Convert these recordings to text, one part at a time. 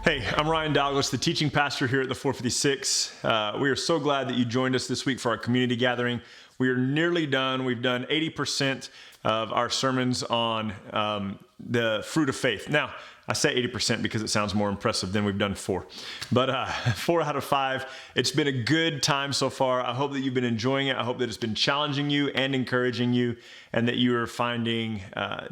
Hey, I'm Ryan Douglas, the teaching pastor here at the 456. We are so glad that you joined us this week for our community gathering. We are nearly done. We've done 80% of our sermons on the fruit of faith. Now, I say 80% because it sounds more impressive than we've done 4. But 4 out of 5. It's been a good time so far. I hope that you've been enjoying it. I hope that it's been challenging you and encouraging you, and that you are finding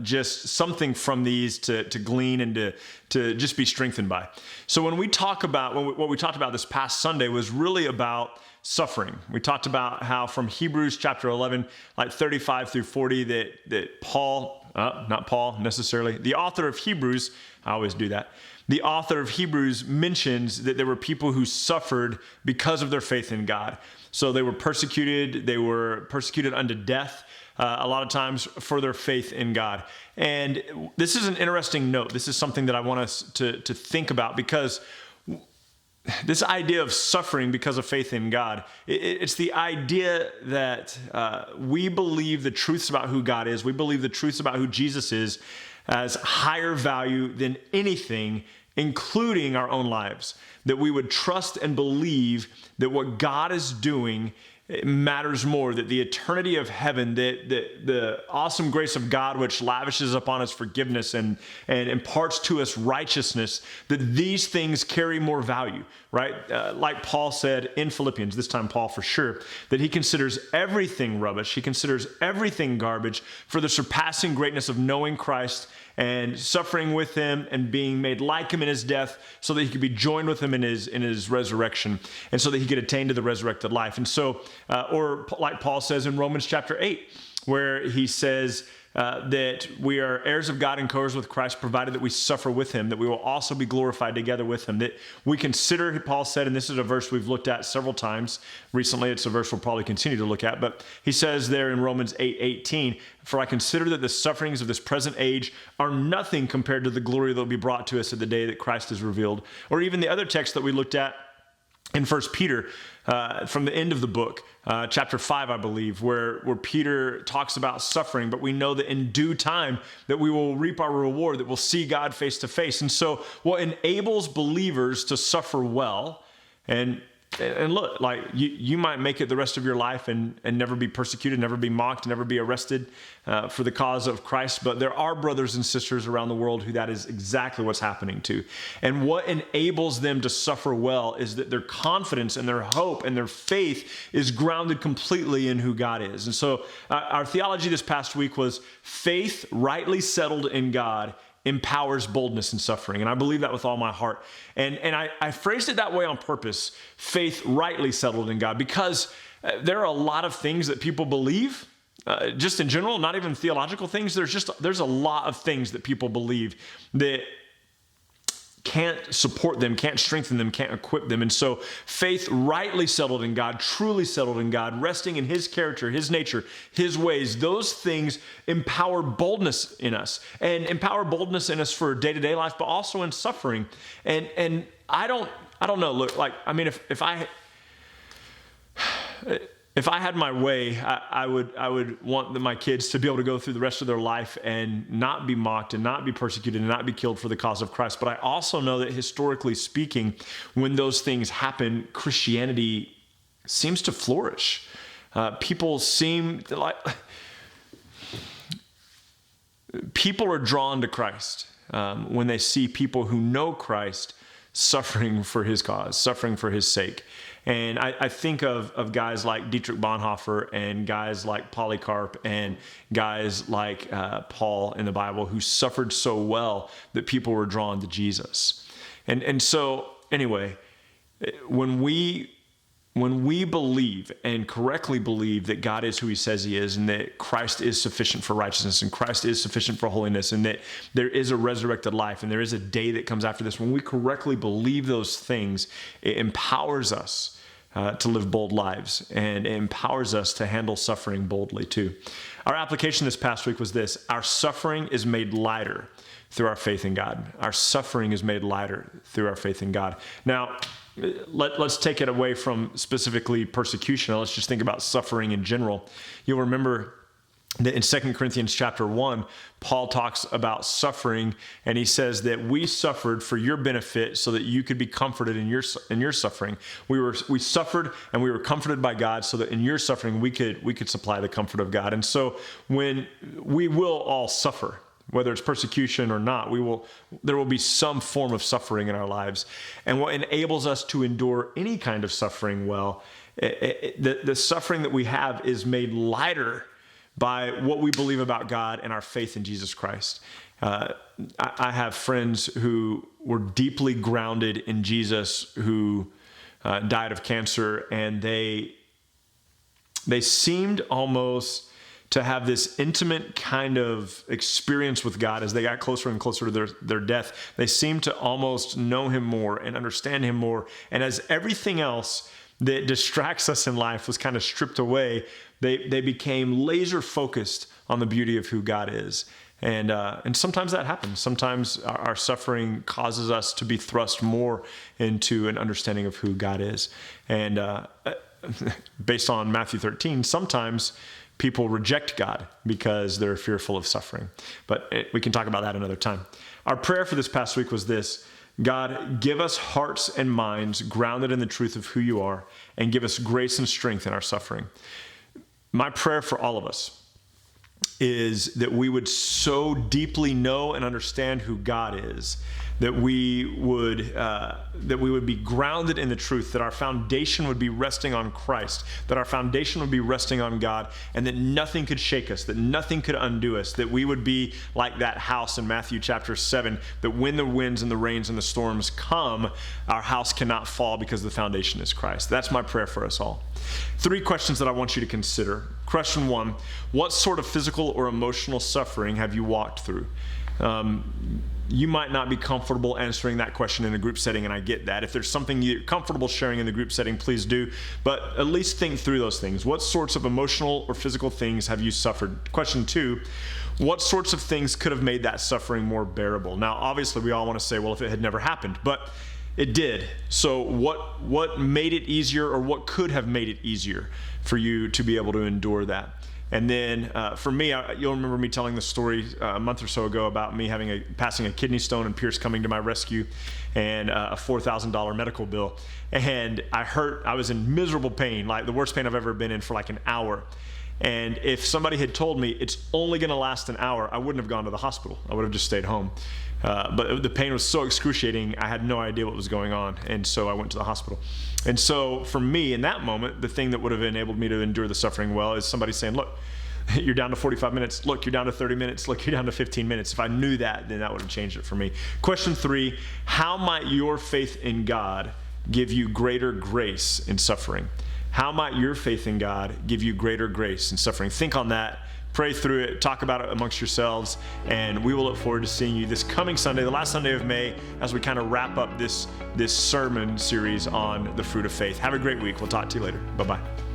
just something from these to glean and to just be strengthened by. So when we talk about, what we talked about this past Sunday was really about suffering. We talked about how from Hebrews chapter 11, like 35 through 40, that Paul, not Paul necessarily, the author of Hebrews, I always do that. The author of Hebrews mentions that there were people who suffered because of their faith in God. So they were persecuted unto death, a lot of times for their faith in God. And this is an interesting note. This is something that I want us to think about, because this idea of suffering because of faith in God, it's the idea that we believe the truths about who God is. We believe the truths about who Jesus is as higher value than anything, including our own lives. That we would trust and believe that what God is doing matters more, that the eternity of heaven, the awesome grace of God, which lavishes upon us forgiveness and imparts to us righteousness, that these things carry more value, right? Like Paul said in Philippians, this time Paul for sure, that he considers everything rubbish, he considers everything garbage for the surpassing greatness of knowing Christ and suffering with him and being made like him in his death, so that he could be joined with him in his resurrection, and so that he could attain to the resurrected life. And so, or like Paul says in Romans chapter 8, where he says that we are heirs of God and co-heirs with Christ, provided that we suffer with him, that we will also be glorified together with him. That we consider, Paul said, and this is a verse we've looked at several times recently, it's a verse we'll probably continue to look at, but he says there in Romans 8:18, "For I consider that the sufferings of this present age are nothing compared to the glory that will be brought to us at the day that Christ is revealed." Or even the other text that we looked at in 1 Peter, from the end of the book, chapter 5, I believe, where Peter talks about suffering, but we know that in due time that we will reap our reward, that we'll see God face to face. And so what enables believers to suffer well, and look, like you might make it the rest of your life and never be persecuted, never be mocked, never be arrested for the cause of Christ. But there are brothers and sisters around the world who that is exactly what's happening to. And what enables them to suffer well is that their confidence and their hope and their faith is grounded completely in who God is. And so our theology this past week was faith rightly settled in God empowers boldness in suffering. And I believe that with all my heart. And I phrased it that way on purpose, faith rightly settled in God, because there are a lot of things that people believe, just in general, not even theological things. There's a lot of things that people believe that can't support them, can't strengthen them, can't equip them. And so faith rightly settled in God, truly settled in God, resting in his character, his nature, his ways, those things empower boldness in us, and empower boldness in us for day-to-day life, but also in suffering. And I don't know, look, like, I mean, if I had my way, I would want my kids to be able to go through the rest of their life and not be mocked and not be persecuted and not be killed for the cause of Christ. But I also know that historically speaking, when those things happen, Christianity seems to flourish. People are drawn to Christ when they see people who know Christ suffering for his cause, suffering for his sake. And I think of guys like Dietrich Bonhoeffer and guys like Polycarp and guys like Paul in the Bible, who suffered so well that people were drawn to Jesus. And so anyway, when we believe and correctly believe that God is who he says he is, and that Christ is sufficient for righteousness, and Christ is sufficient for holiness, and that there is a resurrected life, and there is a day that comes after this, when we correctly believe those things, it empowers us to live bold lives, and it empowers us to handle suffering boldly too. Our application this past week was this: our suffering is made lighter through our faith in God. Our suffering is made lighter through our faith in God. Now, let's take it away from specifically persecution. Let's just think about suffering in general. You'll remember In 2 Corinthians chapter 1, Paul talks about suffering, and he says that we suffered for your benefit so that you could be comforted in your suffering. We suffered and we were comforted by God so that in your suffering we could supply the comfort of God. And so when we will all suffer, whether it's persecution or not, there will be some form of suffering in our lives. And what enables us to endure any kind of suffering well, the suffering that we have is made lighter by what we believe about God and our faith in Jesus Christ. I have friends who were deeply grounded in Jesus who died of cancer, and they seemed almost to have this intimate kind of experience with God as they got closer and closer to their death. They seemed to almost know him more and understand him more. And as everything else that distracts us in life was kind of stripped away, they became laser focused on the beauty of who God is. And sometimes that happens. Sometimes our suffering causes us to be thrust more into an understanding of who God is. And based on Matthew 13, sometimes people reject God because they're fearful of suffering. But we can talk about that another time. Our prayer for this past week was this: God, give us hearts and minds grounded in the truth of who you are, and give us grace and strength in our suffering. My prayer for all of us is that we would so deeply know and understand who God is, that we would be grounded in the truth, that our foundation would be resting on Christ, that our foundation would be resting on God, and that nothing could shake us, that nothing could undo us, that we would be like that house in Matthew chapter 7, that when the winds and the rains and the storms come, our house cannot fall because the foundation is Christ. That's my prayer for us all. 3 questions that I want you to consider. Question 1, what sort of physical or emotional suffering have you walked through? You might not be comfortable answering that question in a group setting, and I get that. If there's something you're comfortable sharing in the group setting, please do. But at least think through those things. What sorts of emotional or physical things have you suffered? Question 2, what sorts of things could have made that suffering more bearable? Now, obviously, we all want to say, well, if it had never happened, but it did. So what made it easier, or what could have made it easier for you to be able to endure that? And then for me, you'll remember me telling the story a month or so ago about me passing a kidney stone and Pierce coming to my rescue, and a $4,000 medical bill. And I was in miserable pain, like the worst pain I've ever been in, for like an hour. And if somebody had told me it's only going to last an hour, I wouldn't have gone to the hospital. I would have just stayed home. But the pain was so excruciating, I had no idea what was going on. And so I went to the hospital. And so for me, in that moment, the thing that would have enabled me to endure the suffering well is somebody saying, look, you're down to 45 minutes. Look, you're down to 30 minutes. Look, you're down to 15 minutes. If I knew that, then that would have changed it for me. Question 3, how might your faith in God give you greater grace in suffering? How might your faith in God give you greater grace in suffering? Think on that. Pray through it, talk about it amongst yourselves, and we will look forward to seeing you this coming Sunday, the last Sunday of May, as we kind of wrap up this sermon series on the fruit of faith. Have a great week. We'll talk to you later. Bye-bye.